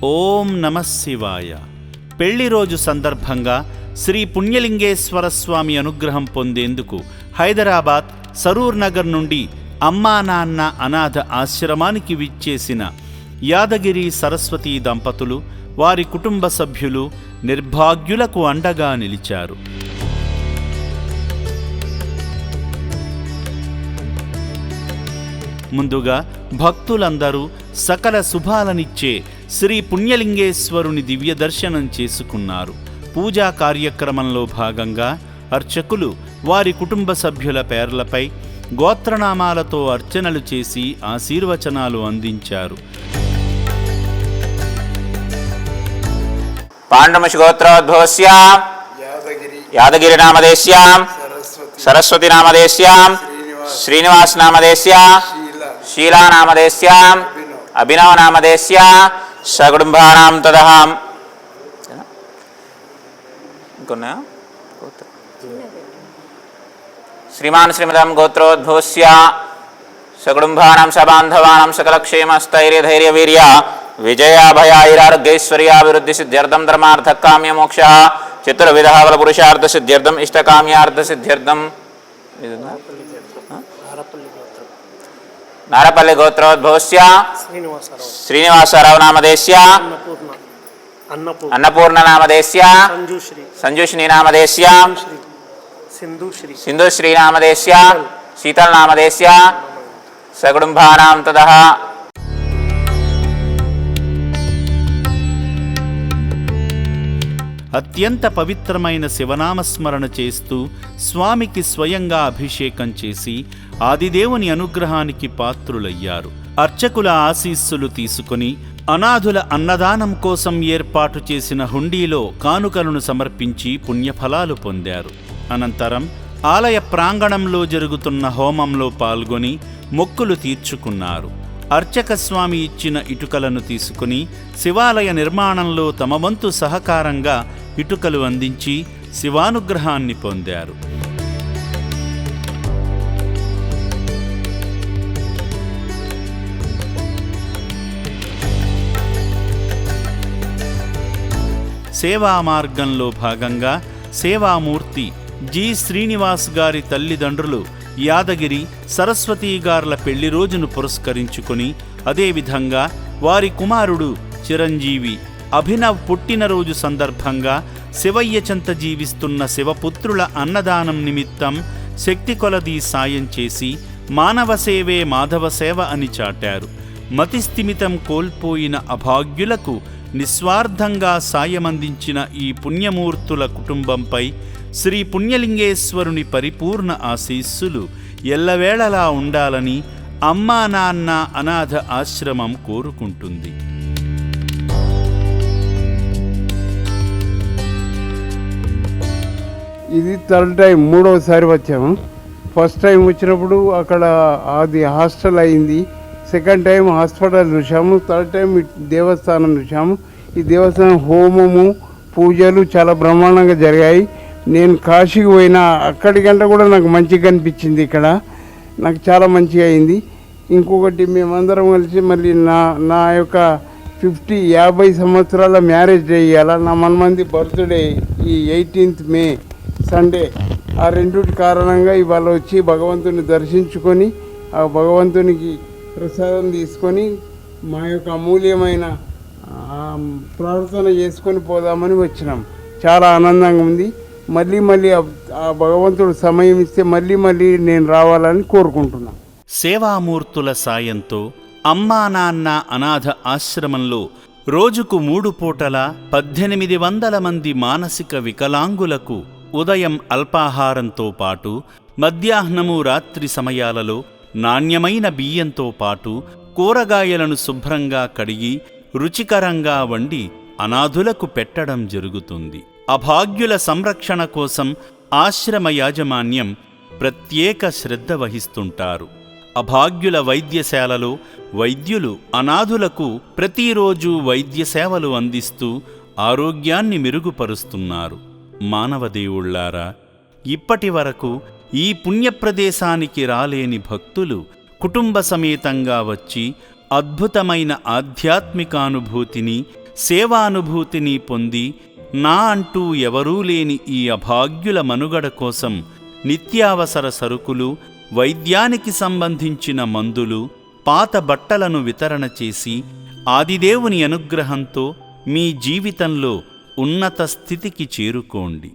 ఓం నమః శివాయ. పెళ్లి రోజు సందర్భంగా శ్రీ పుణ్యలింగేశ్వర స్వామి అనుగ్రహం పొందేందుకు హైదరాబాద్ సరూర్ నగర్ నుండి అమ్మా నాన్న అనాథ ఆశ్రమానికి విచ్చేసిన యాదగిరి సరస్వతీ దంపతులు, వారి కుటుంబ సభ్యులు నిర్భాగ్యులకు అండగా నిలిచారు. ముందుగా భక్తులందరూ సకల శుభాలనిచ్చే శ్రీ పుణ్యలింగేశ్వరుని దివ్య దర్శనం చేసుకున్నారు. పూజా కార్యక్రమంలో భాగంగా అర్చకులు వారి కుటుంబ సభ్యుల పేర్లపై గోత్రనామాలతో అర్చనలు చేసి ఆశీర్వచనాలు అందించారు. పాండమశి గోత్రోద్భవస్య యాదగిరి నామదేశ్య సరస్వతి నామదేశ్య శ్రీనివాస్ నామదేశ్య శీలా నామదేశ్య అభినవ నామదేశ్య సకుటుంబానాం తదహ. శ్రీమాన్ శ్రీమదం గోత్రోద్భవస్య సకుటుంబానాం సబాంధవానాం సకలక్షేమస్థైర్యధైర్యవీర్య విజయాభయాైరారోగ్యైశ్వర్యాభివృద్ధి సిద్ధ్యర్థం ధర్మార్థ కామ్య మోక్ష చతుర్విధ ఫల పురుషార్థ సిద్ధ్యర్థం ఇష్టకామ్యార్థ సిద్ధ్యర్థం. నారపల్లి గోత్రోద్భవస్య శ్రీనివాసరావు నామదేశ్య అన్నపూర్ణ నామదేశ్య సంజుశ్రీ నామదేశ్య సింధుశ్రీ నామదేశ్య శీతల్ నామదేశ్య సకుటుంబానాం తదహ. అత్యంత పవిత్రమైన శివనామస్మరణ చేస్తూ స్వామికి స్వయంగా అభిషేకం చేసి ఆదిదేవుని అనుగ్రహానికి పాత్రులయ్యారు. అర్చకుల ఆశీస్సులు తీసుకుని అనాథుల అన్నదానం కోసం ఏర్పాటు చేసిన హుండీలో కానుకలను సమర్పించి పుణ్యఫలాలు పొందారు. అనంతరం ఆలయ ప్రాంగణంలో జరుగుతున్న హోమంలో పాల్గొని మొక్కులు తీర్చుకున్నారు. అర్చక స్వామి ఇచ్చిన ఇటుకలను తీసుకుని శివాలయ నిర్మాణంలో తమ వంతు సహకారంగా ఇటుకలు అందించి శివానుగ్రహాన్ని పొందారు. సేవా మార్గంలో భాగంగా సేవామూర్తి జి శ్రీనివాస్ గారి తల్లిదండ్రులు యాదగిరి సరస్వతీ గార్ల పెళ్లి రోజును పురస్కరించుకుని, అదేవిధంగా వారి కుమారుడు చిరంజీవి అభినవ్ పుట్టినరోజు సందర్భంగా శివయ్య చెంత జీవిస్తున్న శివపుత్రుల అన్నదానం నిమిత్తం శక్తి కొలదీ సాయం చేసి మానవ సేవే మాధవ సేవ అని చాటారు. మతిస్థిమితం కోల్పోయిన అభాగ్యులకు నిస్వార్థంగా సాయమందించిన ఈ పుణ్యమూర్తుల కుటుంబంపై శ్రీ పుణ్యలింగేశ్వరుని పరిపూర్ణ ఆశీస్సులు ఎల్లవేళలా ఉండాలని అమ్మా నాన్న అనాథ ఆశ్రమం కోరుకుంటుంది. ఇది థర్డ్ టైం, మూడవసారి వచ్చాము. ఫస్ట్ టైం వచ్చినప్పుడు అక్కడ అది హాస్టల్ అయింది, సెకండ్ టైం హాస్పిటల్ చూసాము, థర్డ్ టైం దేవస్థానం చూసాము. ఈ దేవస్థానం హోమము పూజలు చాలా బ్రహ్మాండంగా జరిగాయి. నేను కాశీకి పోయినా అక్కడికంటే కూడా నాకు మంచిగా అనిపించింది. ఇక్కడ నాకు చాలా మంచిగా అయింది. ఇంకొకటి మేమందరం కలిసి మళ్ళీ నా యొక్క 50 సంవత్సరాల మ్యారేజ్ డే ఇవ్వాల. నా మనమంది బర్త్డే ఈ 18th మే సండే. ఆ రెండుటి కారణంగా ఇవాళ వచ్చి భగవంతుని దర్శించుకొని ఆ భగవంతునికి ప్రసాదం తీసుకొని మా యొక్క అమూల్యమైన ప్రార్థన చేసుకొని పోదామని వచ్చినాం. చాలా ఆనందంగా ఉంది. మళ్ళీ ఆ భగవంతుడు సమయం ఇస్తే మళ్ళీ నేను రావాలని కోరుకుంటున్నాను. సేవామూర్తుల సాయంతో అమ్మా నాన్న అనాథ ఆశ్రమంలో రోజుకు 3 పూటల 1800 మంది మానసిక వికలాంగులకు ఉదయం అల్పాహారంతో పాటు మధ్యాహ్నము రాత్రి సమయాలలో నాణ్యమైన బియ్యంతో పాటు కూరగాయలను శుభ్రంగా కడిగి రుచికరంగా వండి అనాథులకు పెట్టడం జరుగుతుంది. అభాగ్యుల సంరక్షణ కోసం ఆశ్రమ యాజమాన్యం ప్రత్యేక శ్రద్ధ వహిస్తుంటారు. అభాగ్యుల వైద్యశాలలో వైద్యులు అనాథులకు ప్రతిరోజు వైద్య సేవలు అందిస్తూ ఆరోగ్యాన్ని మెరుగుపరుస్తున్నారు. మానవదేవుళ్లారా, ఇప్పటి వరకు ఈ పుణ్యప్రదేశానికి రాలేని భక్తులు కుటుంబ సమేతంగా వచ్చి అద్భుతమైన ఆధ్యాత్మికానుభూతిని, సేవానుభూతిని పొంది నా అంటూ ఎవరూ లేని ఈ అభాగ్యుల మనుగడ కోసం నిత్యావసర సరుకులు, వైద్యానికి సంబంధించిన మందులు, పాత బట్టలను వితరణ చేసి ఆదిదేవుని అనుగ్రహంతో మీ జీవితంలో ఉన్నత స్థితికి చేరుకోండి.